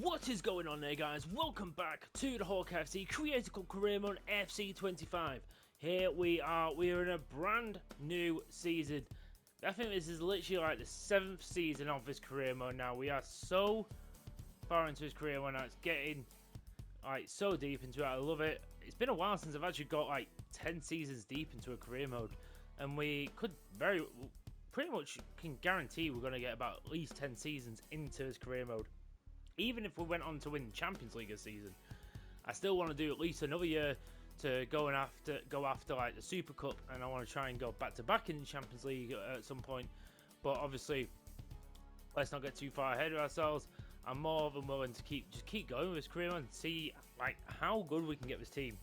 What is going on there, guys? Welcome back to the Hawkeye FC Critical Career Mode FC 25. Here we are in a brand new season. I think this is literally like the 7th season of this career mode now. We are so far into his career mode now. It's getting like so deep into it. I love it. It's been a while since I've actually got like 10 seasons deep into a career mode, and we could pretty much can guarantee we're going to get about at least 10 seasons into his career mode. Even if we went on to win the Champions League this season, I still want to do at least another year to go after like the Super Cup, and I want to try and go back to back in the Champions League at some point. But obviously, let's not get too far ahead of ourselves. I'm more than willing to keep going with this career and see like how good we can get this team.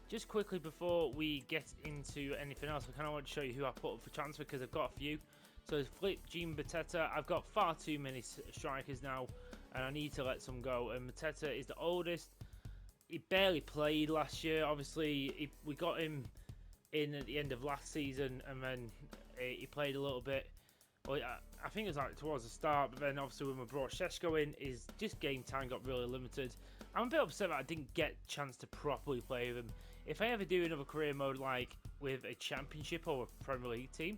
Just quickly before we get into anything else, I kind of want to show you who I put up for transfer because I've got a few. So Flip, Jean Mateta, I've got far too many strikers now, and I need to let some go. And Mateta is the oldest. He barely played last year. Obviously, we got him in at the end of last season, and then he played a little bit. Well, I think it was like towards the start, but then obviously when we brought Šeško in, his just game time got really limited. I'm a bit upset that I didn't get a chance to properly play with him. If I ever do another career mode like with a championship or a Premier League team,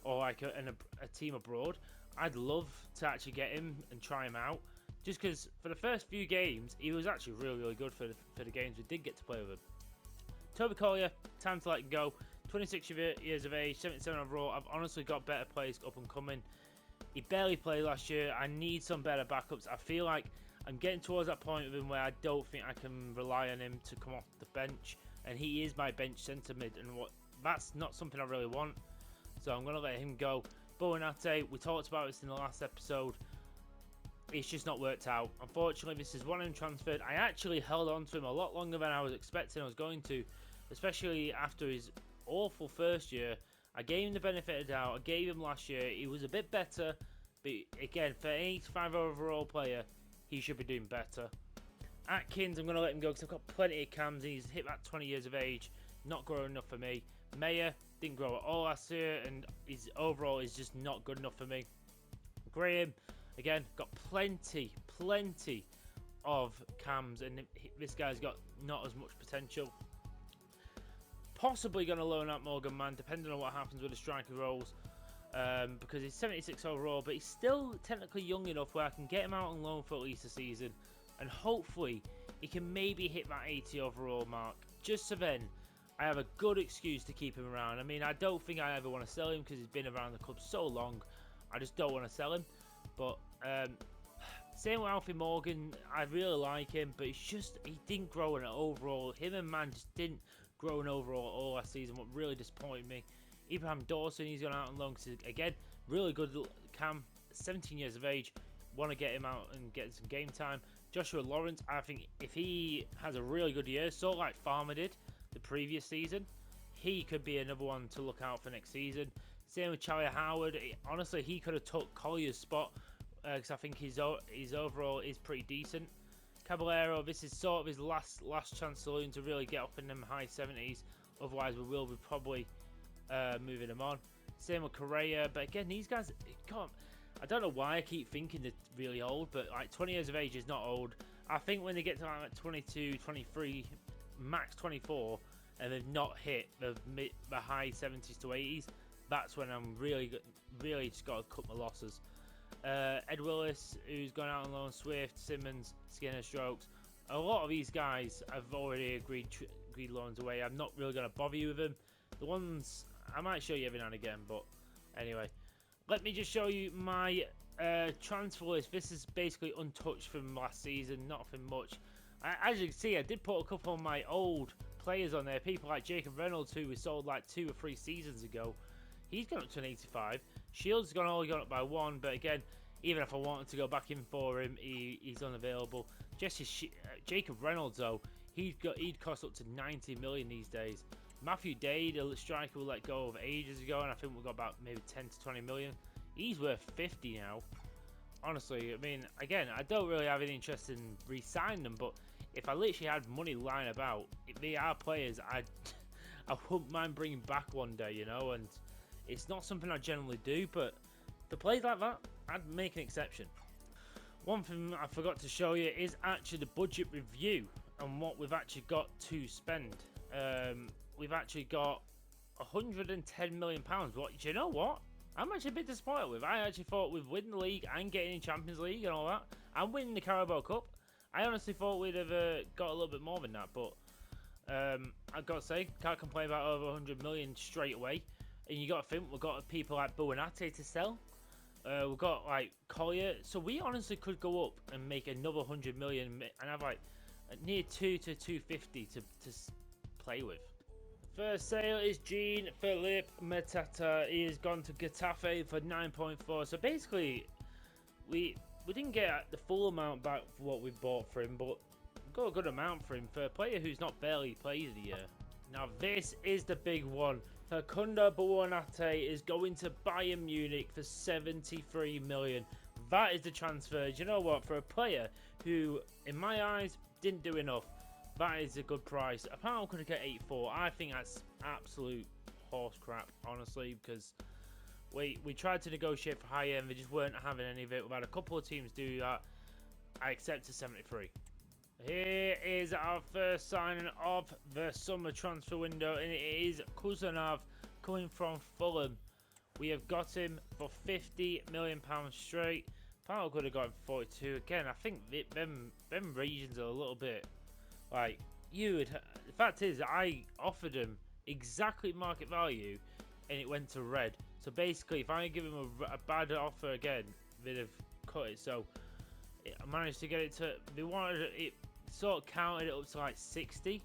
or like a team abroad, I'd love to actually get him and try him out. Just because for the first few games, he was actually really good for the games we did get to play with him. Toby Collier, time to let him go. 26 years of age, 77 overall. I've honestly got better players up and coming. He barely played last year. I need some better backups. I feel like I'm getting towards that point with him where I don't think I can rely on him to come off the bench. And he is my bench centre mid, and that's not something I really want. So I'm going to let him go. Buonate, we talked about this in the last episode. It's just not worked out. Unfortunately, this is one of him transferred. I actually held on to him a lot longer than I was expecting I was going to, especially after his awful first year. I gave him the benefit of the doubt. I gave him last year. He was a bit better, but again, for an 85 overall player, he should be doing better. Atkins, I'm going to let him go because I've got plenty of cams. He's hit that 20 years of age. Not growing enough for me. Mayer didn't grow at all last year, and his overall is just not good enough for me. Graham, again, got plenty of cams, and this guy's got not as much potential. Possibly going to loan out Morgan Mann, depending on what happens with the striker roles, because he's 76 overall, but he's still technically young enough where I can get him out on loan for at least a season, and hopefully he can maybe hit that 80 overall mark, just so then I have a good excuse to keep him around. I mean, I don't think I ever want to sell him because he's been around the club so long. I just don't want to sell him. But same with Alfie Morgan. I really like him, but he didn't grow in an overall. Him and Mann just didn't grow in overall all last season, what really disappointed me. Abraham Dawson, he's gone out on loan because, again, really good cam, 17 years of age. Want to get him out and get some game time. Joshua Lawrence, I think if he has a really good year, sort of like Farmer did the previous season, he could be another one to look out for next season. Same with Charlie Howard. Honestly, he could have took Collier's spot because I think his overall is pretty decent. Caballero, this is sort of his last chance saloon to really get up in them high 70s. Otherwise, we will be probably moving him on. Same with Correa, but again, these guys, I don't know why I keep thinking they're really old, but like 20 years of age is not old. I think when they get to like 22, 23, max 24, and they've not hit the high 70s to 80s, that's when I'm really just got to cut my losses. Ed Willis, who's gone out on loan, Swift, Simmons, Skinner, Strokes. A lot of these guys I've already agreed loans away. I'm not really going to bother you with them. The ones I might show you every now and again, but anyway, let me just show you my transfer list. This is basically untouched from last season, nothing much. As you can see, I did put a couple of my old players on there. People like Jacob Reynolds, who we sold like 2 or 3 seasons ago. He's gone up to an 85. Shields only gone up by 1, but again, even if I wanted to go back in for him, he's unavailable. Jacob Reynolds, though, he'd cost up to 90 million these days. Matthew Day, the striker we let go of ages ago, and I think we got about maybe 10 to 20 million. He's worth 50 now. Honestly, I mean, again, I don't really have any interest in re-signing them, but if I literally had money lying about, if they are players I wouldn't mind bringing back one day, you know, and it's not something I generally do, but for players like that, I'd make an exception. One thing I forgot to show you is actually the budget review and what we've actually got to spend. We've actually got £110 million. What, do you know what? I'm actually a bit disappointed with. I actually thought we'd win the league and getting in Champions League and all that, and winning the Carabao Cup. I honestly thought we'd have got a little bit more than that, but I've got to say, can't complain about over 100 million straight away. And you got to think, we've got people like Buonate to sell. We've got like Collier, so we honestly could go up and make another 100 million and have like near 2 to 250 to play with. First sale is Jean-Philippe Matata. He has gone to Getafe for 9.4. So basically, we didn't get the full amount back for what we bought for him, but we got a good amount for him for a player who's not barely played a year. Now this is the big one. Facundo Buonate is going to Bayern Munich for 73 million. That is the transfer. Do you know what? For a player who, in my eyes, didn't do enough, that is a good price. Apparently, I could get 84. I think that's absolute horse crap, honestly, because we tried to negotiate for high end. They just weren't having any of it. We've had a couple of teams do that. I accepted 73. Here is our first signing of the summer transfer window, and it is Kuzanov coming from Fulham. We have got him for £50 million straight. Apparently, could have got him for 42. Again, I think them regions are a little bit like the fact is, I offered him exactly market value, and it went to red. So basically, if I give him a bad offer again, they'd have cut it. So I managed to get it to. They wanted it, sort of counted it up to like 60.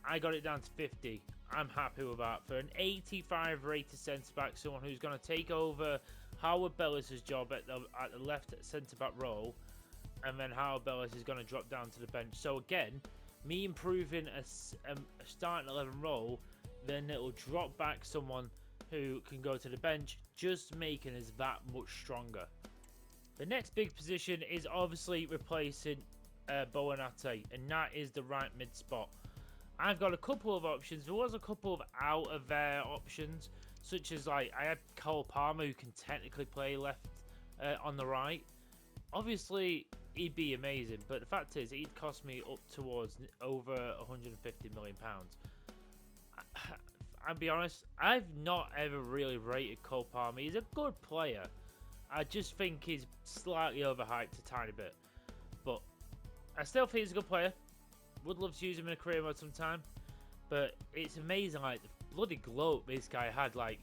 I got it down to 50. I'm happy with that for an 85 rated centre back, someone who's going to take over Howard Bellis' job at the left centre back role. And then Howard Bellis is going to drop down to the bench. So again, me improving a starting 11 role, then it will drop back someone who can go to the bench, just making us that much stronger. The next big position is obviously replacing Buonate, and that is the right mid spot. I've got a couple of options. There was a couple of out of there options, such as like I had Cole Palmer, who can technically play left on the right. Obviously, he'd be amazing, but the fact is, he'd cost me up towards over £150 million. I'll be honest, I've not ever really rated Cole Palmer. He's a good player. I just think he's slightly overhyped a tiny bit. But I still think he's a good player. Would love to use him in a career mode sometime. But it's amazing, like, the bloody glow this guy had. Like,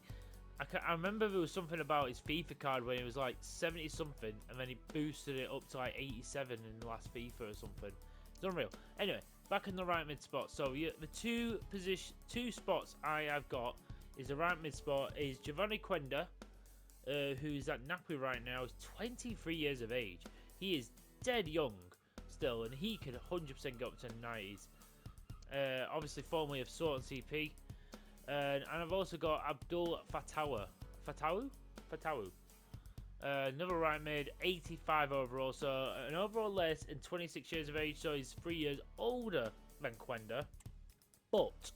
I remember there was something about his FIFA card when he was like 70 something, and then he boosted it up to like 87 in the last FIFA or something. It's unreal. Anyway, back in the right mid spot. So the two spots I have got is the right mid spot is Giovanni Quenda, who's at Napoli right now. He's 23 years of age. He is dead young still, and he could 100% go up to the 90s. Obviously, formerly of Sort and CP. And I've also got Abdul Fatawu, another right mid, 85 overall, so an overall less and 26 years of age, so he's 3 years older than Quenda, but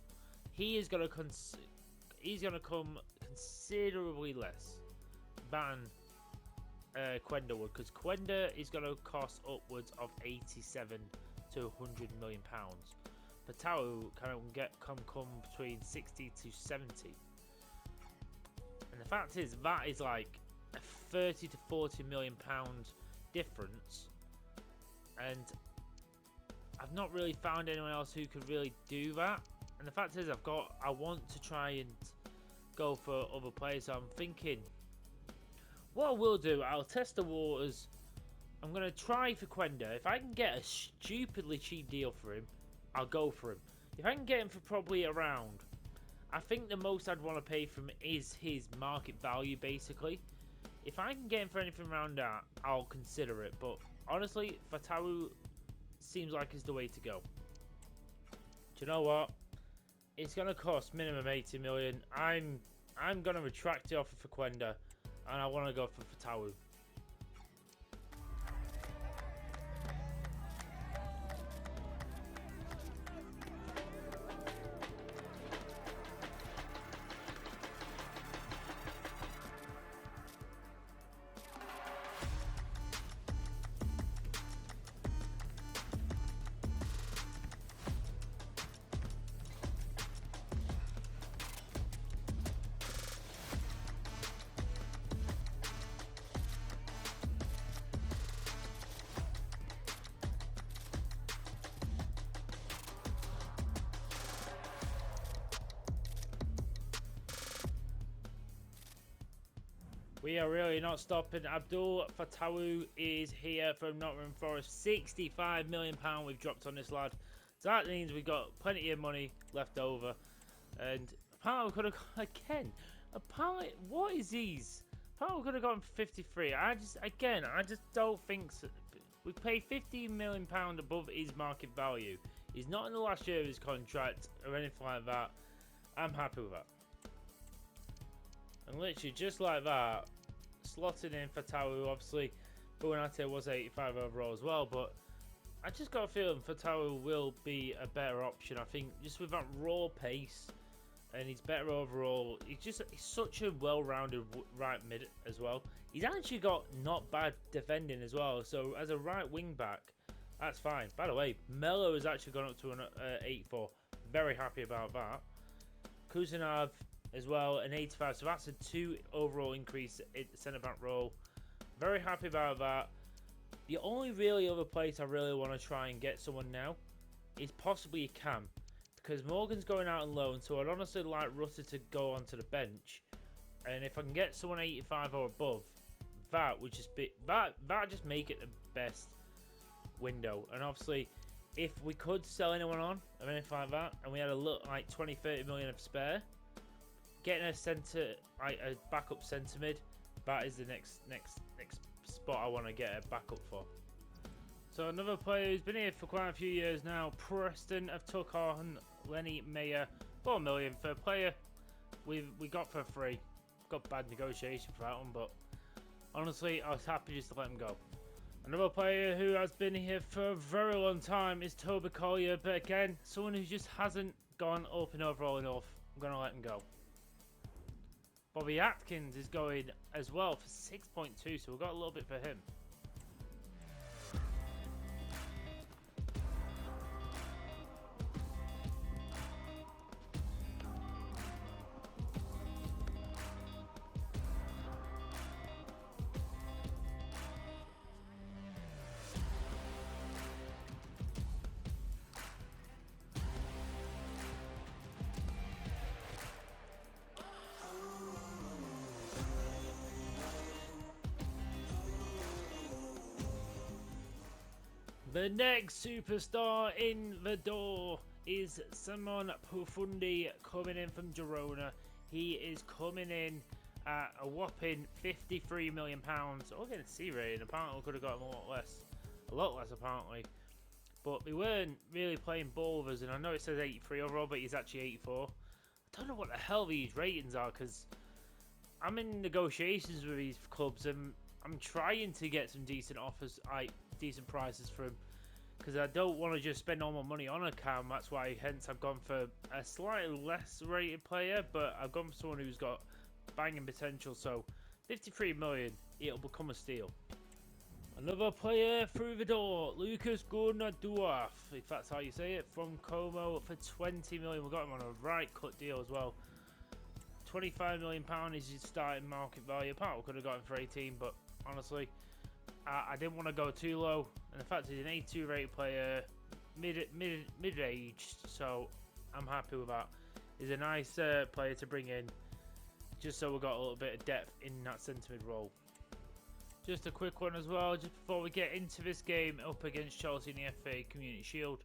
he is gonna come considerably less than Quenda would, because Quenda is gonna cost upwards of 87 to 100 million pounds. Fatawu can come between 60 to 70, and the fact is that is like a 30 to 40 million pound difference, and I've not really found anyone else who could really do that. And the fact is, I want to try and go for other players. So I'm thinking, what I will do, I'll test the waters. I'm gonna try for Quenda. If I can get a stupidly cheap deal for him, I'll go for him. If I can get him for probably around, I think the most I'd want to pay for him is his market value, basically. If I can get him for anything around that, I'll consider it. But honestly, Fatawu seems like it's the way to go. Do you know what? It's gonna cost minimum 80 million. I'm gonna retract the offer for Quenda, and I want to go for Fatawu. We are really not stopping. Abdul Fatawu is here from Nottingham Forest. £65 million we've dropped on this lad. So that means we've got plenty of money left over. And apparently we could have got, again, apparently, what is these? Apparently we could have gone for 53. I just don't think so. We paid £15 million above his market value. He's not in the last year of his contract or anything like that. I'm happy with that. And literally just like that, slotted in Fatawu. Obviously, Buonate was 85 overall as well, but I just got a feeling Fatawu will be a better option. I think just with that raw pace, and he's better overall. He's such a well-rounded right mid as well. He's actually got not bad defending as well. So as a right wing back, that's fine. By the way, Melo has actually gone up to an 84. Very happy about that. Kuzinov as well, an 85. So that's a 2 overall increase in the centre back role. Very happy about that. The only really other place I really want to try and get someone now is possibly a Cam. Because Morgan's going out on loan, so I'd honestly like Rutter to go onto the bench. And if I can get someone 85 or above, that would just be that just make it the best window. And obviously, if we could sell anyone on or anything like that, and we had a look like 20-30 million of spare, getting a centre, like a backup centre mid, that is the next spot I want to get a backup for. So another player who's been here for quite a few years now, Preston have took on Lenny Mayer, 4 million for a player we got for free. Got bad negotiation for that one, but honestly, I was happy just to let him go. Another player who has been here for a very long time is Toby Collier, but again, someone who just hasn't gone up in overall enough. I'm going to let him go. Bobby Atkins is going as well for 6.2, so we've got a little bit for him. The next superstar in the door is Simon Profundi coming in from Girona. He is coming in at a whopping £53 million. Oh, getting a C rating. Apparently, we could have got him a lot less apparently. But we weren't really playing ball with us, and I know it says 83 overall, but he's actually 84. I don't know what the hell these ratings are, because I'm in negotiations with these clubs, and I'm trying to get some decent offers, decent prices for him, because I don't want to just spend all my money on a Cam. That's why, hence, I've gone for a slightly less rated player, but I've gone for someone who's got banging potential. So 53 million, it'll become a steal. Another player through the door, Lucas Gurnaduaf, if that's how you say it, from Como for 20 million. We got him on a right cut deal as well. £25 million is his starting market value. Apparently, we could have got him for 18, but honestly, I didn't want to go too low. And the fact he's an 82 rated player, mid-aged, so I'm happy with that. He's a nice player to bring in, just so we've got a little bit of depth in that centre mid role. Just a quick one as well, just before we get into this game up against Chelsea in the FA Community Shield.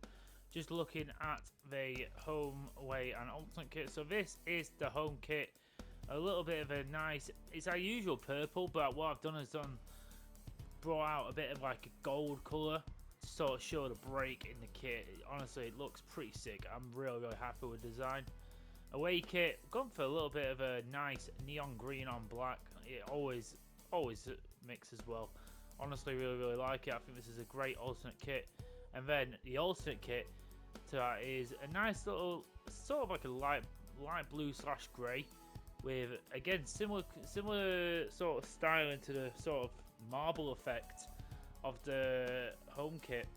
Just looking at the home, away and alternate kit. So this is the home kit. A little bit of a nice, it's our usual purple, but what I've done is brought out a bit of like a gold colour to sort of show the break in the kit. Honestly, it looks pretty sick. I'm really happy with the design. Away kit, gone for a little bit of a nice neon green on black. It always mixes well. Honestly, really like it. I think this is a great alternate kit. And then the alternate kit to that is a nice little, sort of like a light blue / grey, with again similar sort of styling to the sort of marble effect of the home kit.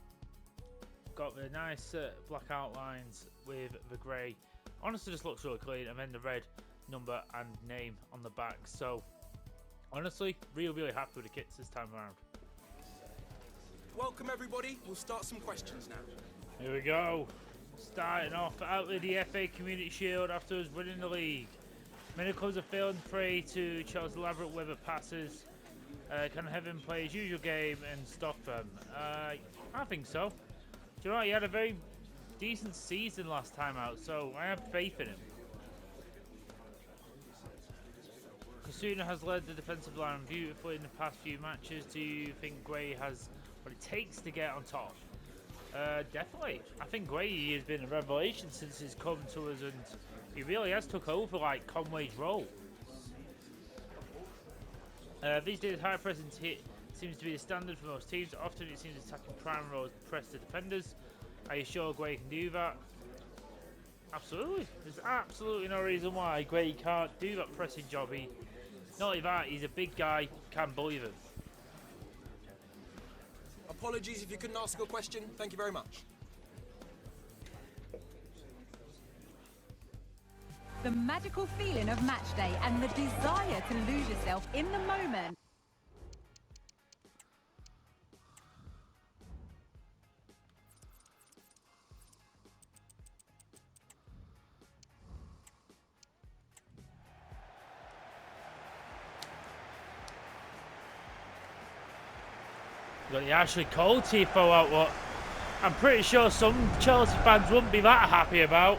Got the nice black outlines with the grey. Honestly, just looks really clean, and then the red number and name on the back. So honestly, really happy with the kits this time around. Welcome everybody, we'll start some questions now. Here we go. Starting off out with the FA Community Shield after us winning the league. Many clubs are falling prey to Chelsea's elaborate web of passes. Can Heaven play his usual game and stop them? I think so. Do you know what? He had a very decent season last time out, so I have faith in him. Kasuna has led the defensive line beautifully in the past few matches. Do you think Gray has what it takes to get on top? Definitely. I think Gray has been a revelation since he's come to us, and he really has took over like Conway's role. These days, high pressing hit seems to be the standard for most teams. Often it seems attacking prime roles press the defenders. Are you sure Gray can do that? Absolutely. There's absolutely no reason why Gray can't do that pressing job. Not only that, he's a big guy, can't believe him. Apologies if you couldn't ask a question. Thank you very much. The magical feeling of match day and the desire to lose yourself in the moment. Got the Ashley Cole tifo out, what I'm pretty sure some Chelsea fans wouldn't be that happy about.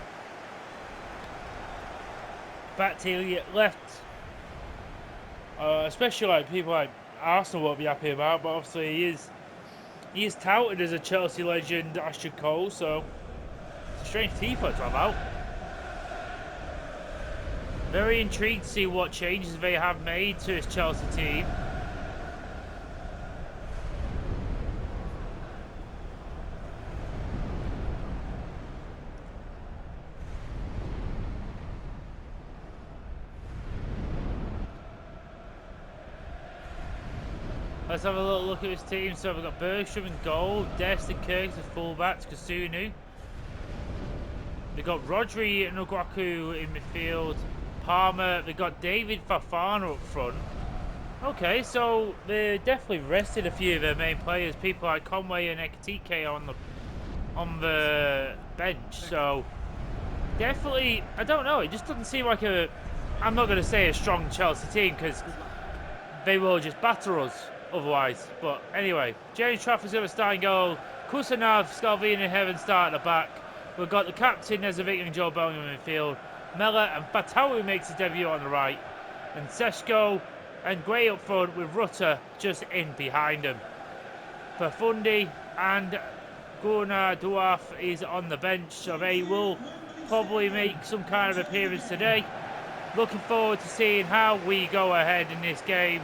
Back to left, especially like people like Arsenal won't be happy about, but obviously he is touted as a Chelsea legend, Ashley Cole, so it's a strange tifo to have out. Very intrigued to see what changes they have made to his Chelsea team. Let's have a little look at this team. So we've got Bergstrom in goal, Dest and Kirks as fullbacks, Kasunu. They've got Rodri and Ogwaku in midfield, Palmer. They've got David Fafana up front. Okay, so they definitely rested a few of their main players. People like Conway and Ekatike on the bench. So definitely, I don't know. It just doesn't seem like I'm not going to say a strong Chelsea team because they will just batter us otherwise. But anyway, James Trafford's going to start in goal. Kusanov, Scalvini and Heaven start at the back. We've got the captain Nezovic and Joe Bellingham in midfield. Mella and Batawi makes a debut on the right. And Seshko and Gray up front with Rutter just in behind him. Perfundi and Gunnar Duaf is on the bench, so they will probably make some kind of appearance today. Looking forward to seeing how we go ahead in this game.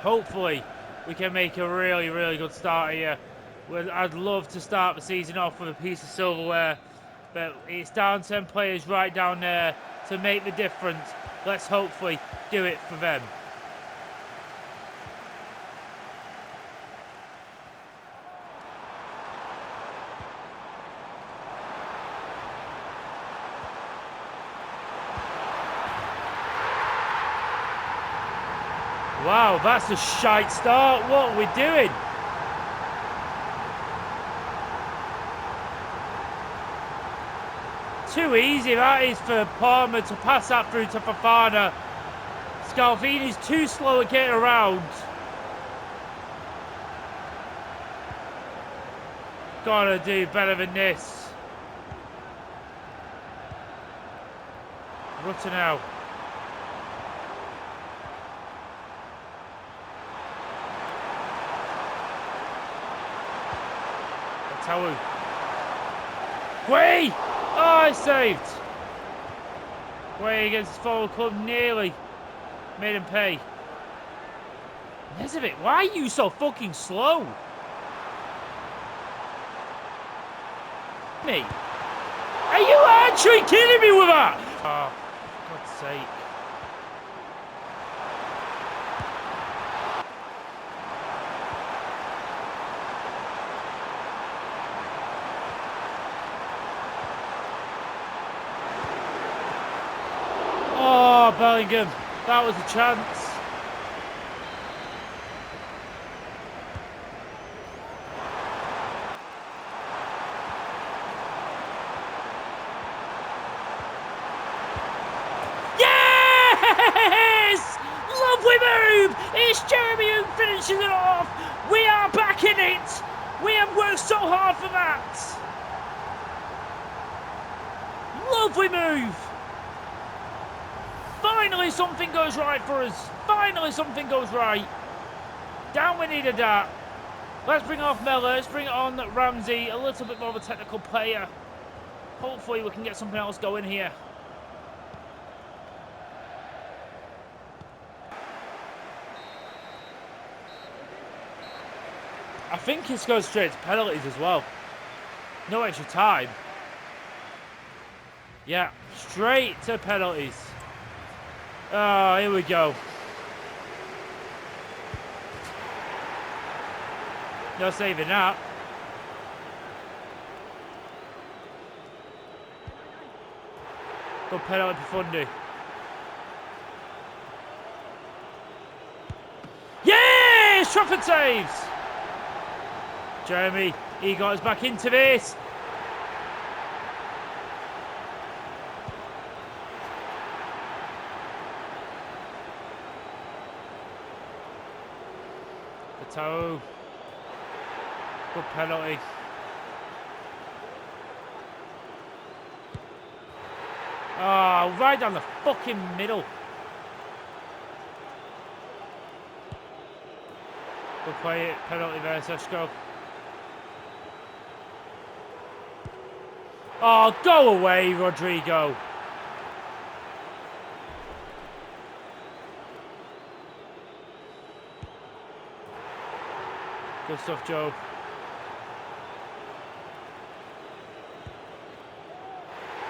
Hopefully we can make a really, really good start here. I'd love to start the season off with a piece of silverware, but it's down to 10 players right down there to make the difference. Let's hopefully do it for them. Wow, that's a shite start. What are we doing? Too easy that is for Palmer to pass that through to Fafana. Scalvini's too slow at getting around. Gotta do better than this. Rutter now. Tawu. Guay! Oh, I saved. Guay against his forward club nearly made him pay. Nezovic, why are you so fucking slow? Me? Are you actually kidding me with that? Oh, for God's sake. Oh, Bellingham, that was a chance. We have worked so hard for that. Lovely move. Finally something goes right for us. Finally something goes right. Down we needed that. Let's bring off Miller. Let's bring on Ramsey. A little bit more of a technical player. Hopefully we can get something else going here. I think it's goes straight to penalties as well. No extra time. Yeah, straight to penalties. Oh, here we go. No saving that. Good penalty for Fundy. Yes! Trafford saves! Jeremy, he got us back into this. The toe. Good penalty. Oh, right down the fucking middle. Good play, penalty there, Seshko. Oh, go away, Rodrigo. Good stuff, Joe.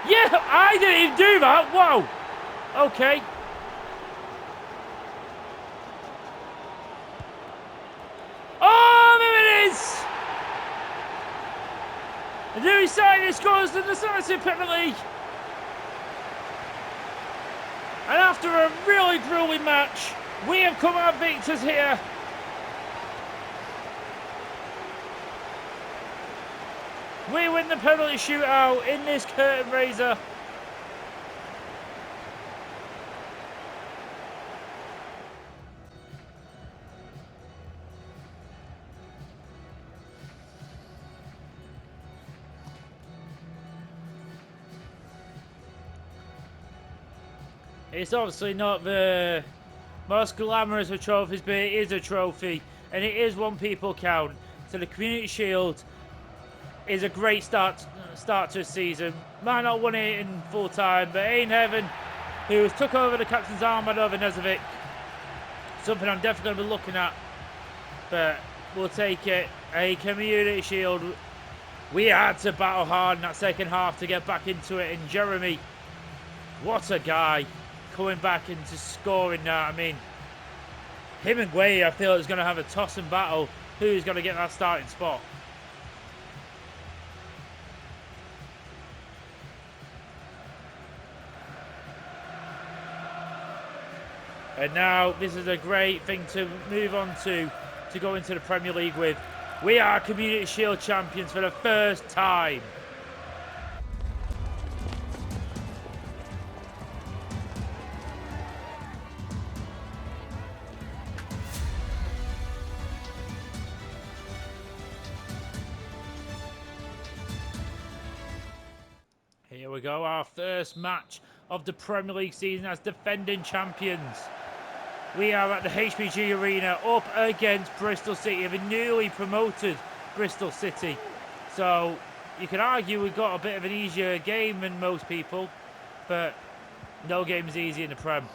Yeah, I didn't even do that. Whoa. Okay. Oh, there it is. The new side scores the decisive penalty. And after a really grueling match, we have come out victors here. We win the penalty shootout in this curtain raiser. It's obviously not the most glamorous of trophies, but it is a trophy, and it is one people count. So the Community Shield is a great start to the season. Might not won it in full time, but Ain Heaven, who has took over the captain's armband over Nezovic, something I'm definitely going to be looking at, but we'll take it. A Community Shield. We had to battle hard in that second half to get back into it, and Jeremy, what a guy, coming back into scoring now. I mean, him and Guay, I feel, is going to have a toss and battle who's going to get that starting spot. And now this is a great thing to move on to go into the Premier League with. We are Community Shield champions for the first time. Here we go, our first match of the Premier League season as defending champions. We are at the HBG Arena up against Bristol City, the newly promoted Bristol City. So you can argue we've got a bit of an easier game than most people, but no game is easy in the Prem.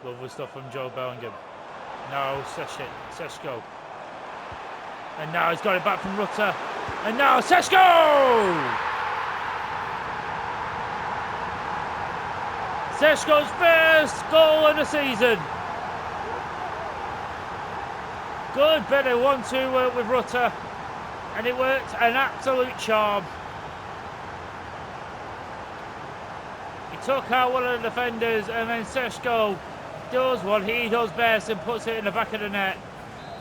Lovely stuff from Joe Bellingham. Now Seshko. And now he's got it back from Rutter. And now Seshko! Seshko's first goal of the season. Good bit of 1-2 work with Rutter. And it worked an absolute charm. He took out one of the defenders, and then Seshko does what he does best and puts it in the back of the net.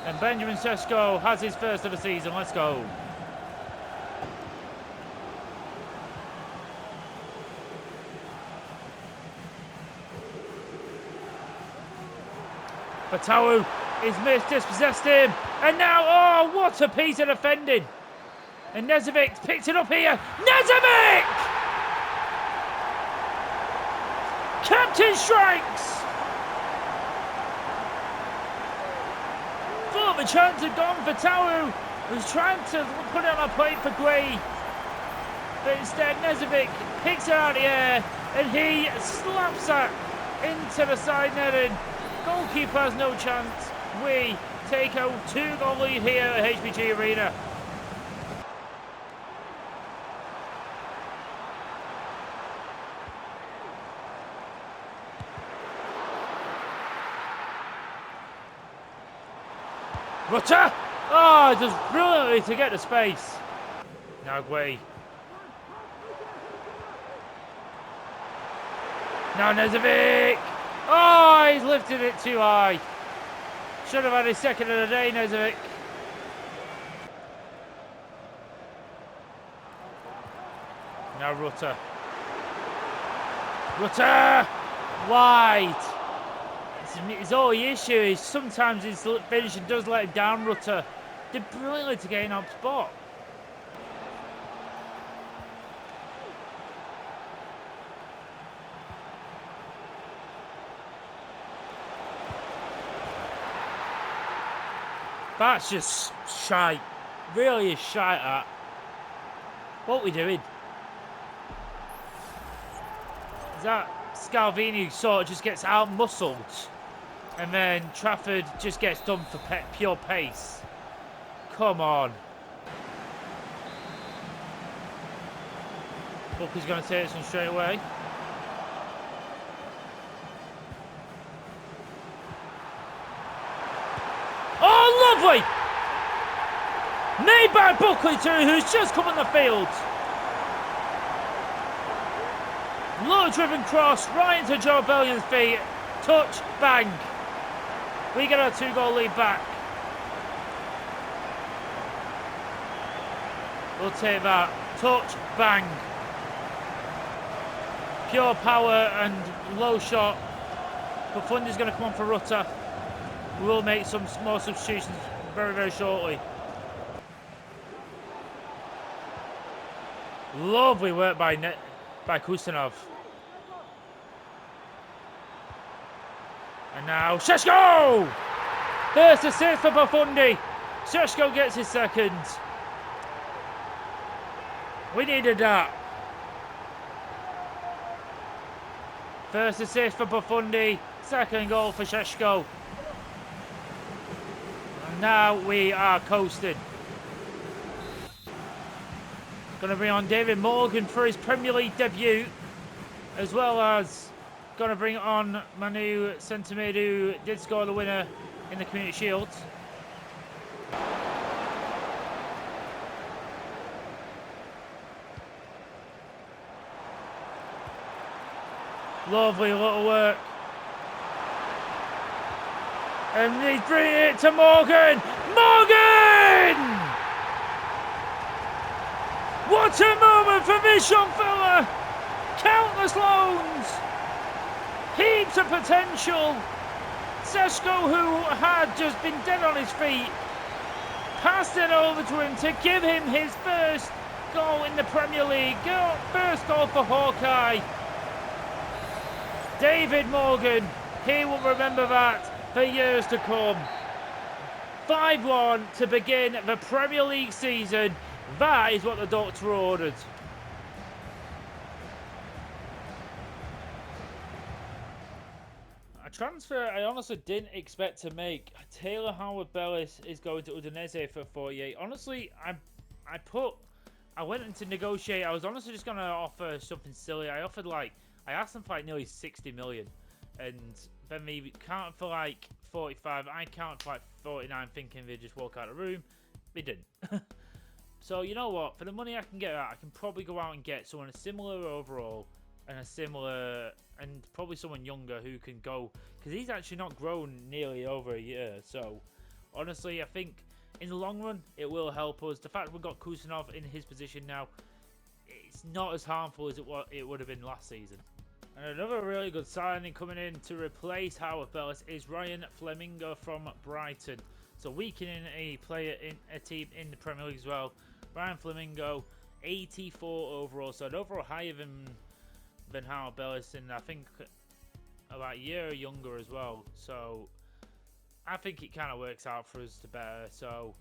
And Benjamin Seshko has his first of the season. Let's go. Fatawu is dispossessed him. And now, oh, what a piece of defending. And Nezovic picked it up here. Nezovic! Captain strikes! Thought the chance had gone for Fatawu. Was trying to put it on a plate for Gray. But instead, Nezovic picks it out of the air and he slaps that into the side netting. Goalkeeper has no chance. We take a 2-goal lead here at HBG Arena. Rutter! Oh, it does brilliantly to get the space. Now Gray. Now Nezovic! Oh, he's lifted it too high. Should have had his second of the day, Nezovic. Now Rutter. Rutter! Wide. His only issue is sometimes his finishing does let him down, Rutter. Did brilliantly to get in on spot. That's just shite. Really is shite at. What are we doing? Is that Scalvini sort of just gets out-muscled? And then Trafford just gets done for pure pace. Come on. Booker's going to take this one straight away. Oh, lovely! Made by Buckley too, who's just come on the field. Low-driven cross right into Joe Bellion's feet. Touch, bang. We get our 2-goal lead back. We'll take that. Touch, bang. Pure power and low shot. But Fundy's going to come on for Rutter. We will make some more substitutions very, very shortly. Lovely work by Kusanov. And now Šeško! First assist for Bafundi. Šeško gets his second. We needed that. First assist for Bafundi. Second goal for Šeško. And now we are coasting. Going to bring on David Morgan for his Premier League debut, as well as going to bring on Manu Centimid, who did score the winner in the Community Shield. Lovely little work. And he's bringing it to Morgan. Morgan! What a moment for this young fella! Countless loans! Heaps of potential. Šeško, who had just been dead on his feet, passed it over to him to give him his first goal in the Premier League. First goal for Hawkeye. David Morgan, he will remember that for years to come. 5-1 to begin the Premier League season. That is what the doctor ordered. A transfer I honestly didn't expect to make. Taylor Howard-Bellis is going to Udinese for 48. Honestly, I went in to negotiate. I was honestly just going to offer something silly. I asked them for like nearly 60 million. And then they counted for like 45. I counted for like 49, thinking they'd just walk out of the room. They didn't. So, you know what? For the money I can get out, I can probably go out and get someone a similar overall and probably someone younger who can go, because he's actually not grown nearly over a year. So, honestly, I think in the long run, it will help us. The fact we've got Kusanov in his position now, it's not as harmful as it would have been last season. And another really good signing coming in to replace Howard Bellis is Ryan Flamingo from Brighton. So weakening a player in a team in the Premier League as well. Ryan Flamingo, 84 overall, so an overall higher than Howard Bellis, and I think about a year younger as well. So I think it kind of works out for us to better. So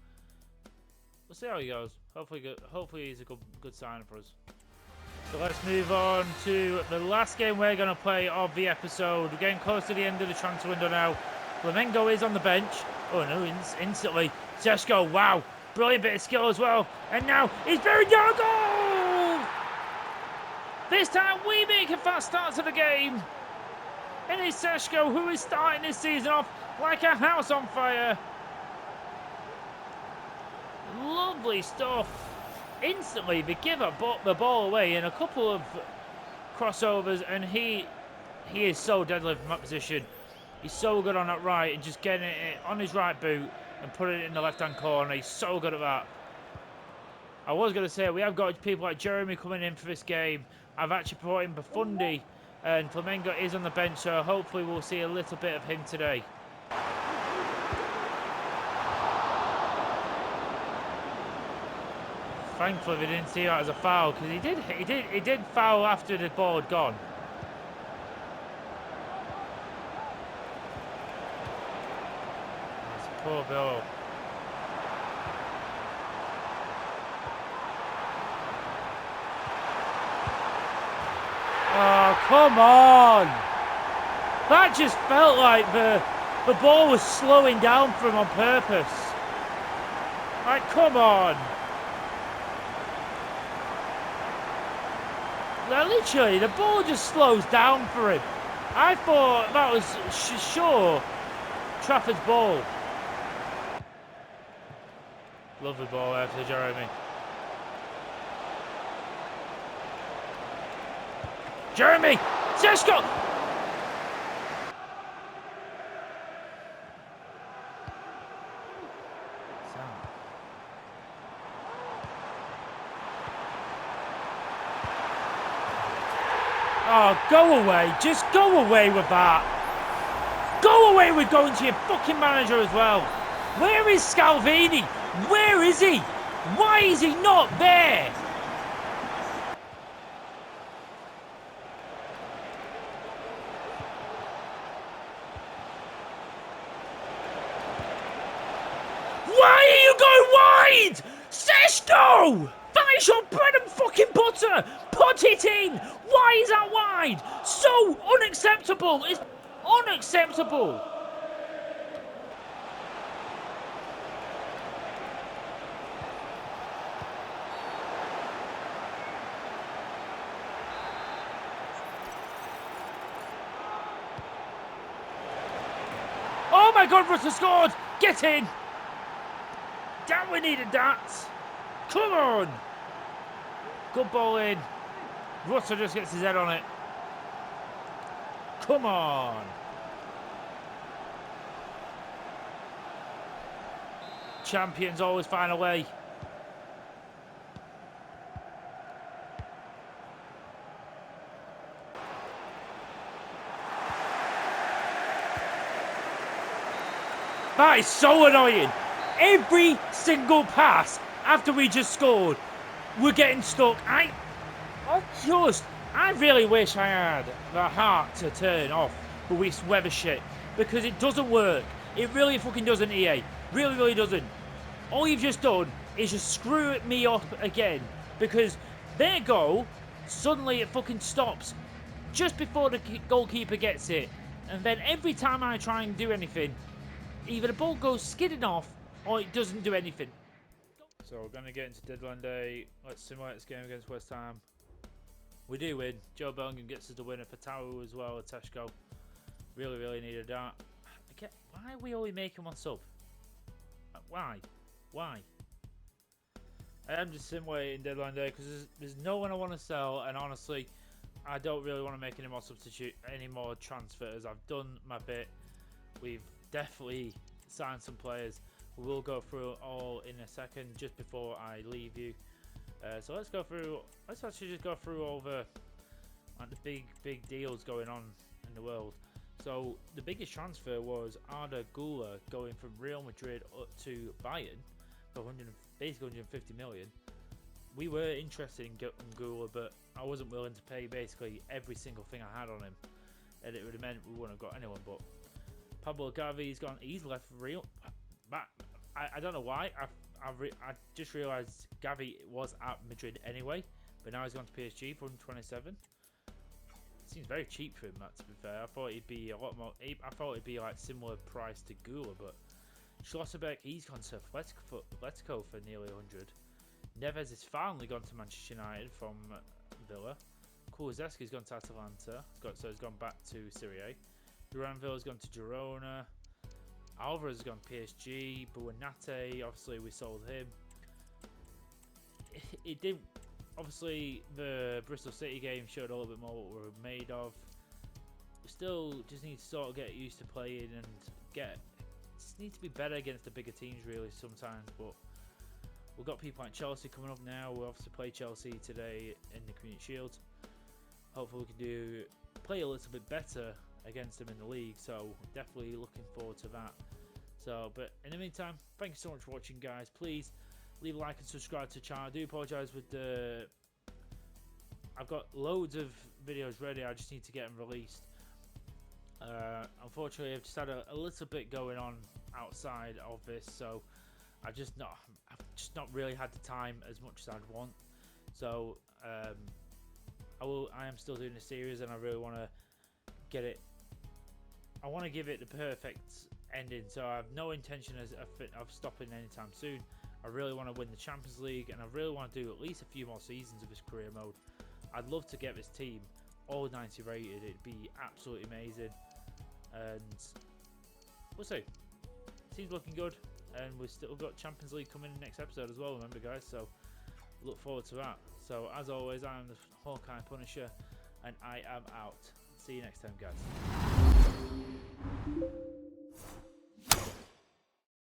we'll see how he goes. Hopefully he's a good sign for us. So let's move on to the last game we're going to play of the episode. We're getting close to the end of the transfer window now. Flamengo is on the bench. Oh no, instantly. Seshko, wow. Brilliant bit of skill as well. And now he's buried down a goal! This time we make a fast start to the game. And it's Seshko who is starting this season off like a house on fire. Lovely stuff. Instantly, they give the ball away in a couple of crossovers, and he is so deadly from that position. He's so good on that right, and just getting it on his right boot and putting it in the left-hand corner. He's so good at that. I was going to say, we have got people like Jeremy coming in for this game. I've actually brought in Buffon, and Flamengo is on the bench, so hopefully we'll see a little bit of him today. Thankfully, we didn't see that as a foul, because he did foul after the ball had gone. That's a poor Bill. Oh, come on! That just felt like the ball was slowing down for him on purpose. Like, come on! Literally, the ball just slows down for him. I thought that was sure Trafford's ball. Lovely ball there for Jeremy. Jeremy! Seshko! Oh, go away. Just go away with that. Go away with going to your fucking manager as well. Where is Scalvini? Where is he? Why is he not there? Why are you going wide? Seshko! Finish your bread and fucking butter! Put it in! Why is that wide? So unacceptable! It's unacceptable! Oh my god, Russell scored! Get in! Damn, we needed that! Come on! Good ball in. Russell just gets his head on it. Come on! Champions always find a way. That is so annoying. Every single pass after we just scored, we're getting stuck. I really wish I had the heart to turn off the weather shit, because it doesn't work. It really fucking doesn't, EA. Really, really doesn't. All you've just done is just screw me up again, because their goal, suddenly it fucking stops just before the goalkeeper gets it. And then every time I try and do anything, either the ball goes skidding off or it doesn't do anything. So we're going to get into deadline day. Let's simulate this game against West Ham. We do win. Joe Bellingham gets us the winner for Taru as well, Teshko. Really, really needed that. Why are we only making one sub? Why? Why? I'm just simulating deadline day because there's no one I want to sell, and honestly, I don't really want to make any more any more transfers. I've done my bit. We've definitely signed some players. We will go through it all in a second, just before I leave you. So let's actually just go through over like the big deals going on in the world. So the biggest transfer was Arda Güler going from Real Madrid up to Bayern for basically 150 million. We were interested in Güler, but I wasn't willing to pay basically every single thing I had on him, and it would have meant we wouldn't have got anyone. But Pablo Gavi's gone. He's left Real. But I don't know why. I just realised Gavi was at Madrid anyway, but now he's gone to PSG for 127. Seems very cheap for him, that, to be fair. I thought he'd be a lot more. I thought it'd be like similar price to Güler, but Schlotterbeck, he's gone to Atletico for nearly 100. Neves has finally gone to Manchester United from Villa. Kulusevski's gone to Atalanta, so he's gone back to Serie A. Duranville's gone to Girona. Alvarez has gone to PSG. Buonate, obviously we sold him. It didn't. Obviously, the Bristol City game showed a little bit more what we're made of. We still just need to sort of get used to playing and just need to be better against the bigger teams, really, sometimes. But we've got people like Chelsea coming up now. We'll obviously play Chelsea today in the Community Shield. Hopefully, we can play a little bit better against them in the league. So, definitely looking forward to that. So, but in the meantime, thank you so much for watching, guys. Please leave a like and subscribe to the channel. I do apologise with the... I've got loads of videos ready. I just need to get them released. Unfortunately, I've just had a little bit going on outside of this, so I've just not really had the time as much as I'd want. So I am still doing a series, and I really want to get it. I want to give it the perfect ending. So I have no intention of stopping anytime soon. I really want to win the Champions League, and I really want to do at least a few more seasons of this career mode. I'd love to get this team all 90 rated. It'd be absolutely amazing. And we'll see. Team's looking good, and we've still got Champions League coming in next episode as well, remember, guys. So look forward to that. So as always, I am the Hawkeye Punisher, and I am out. See you next time, guys.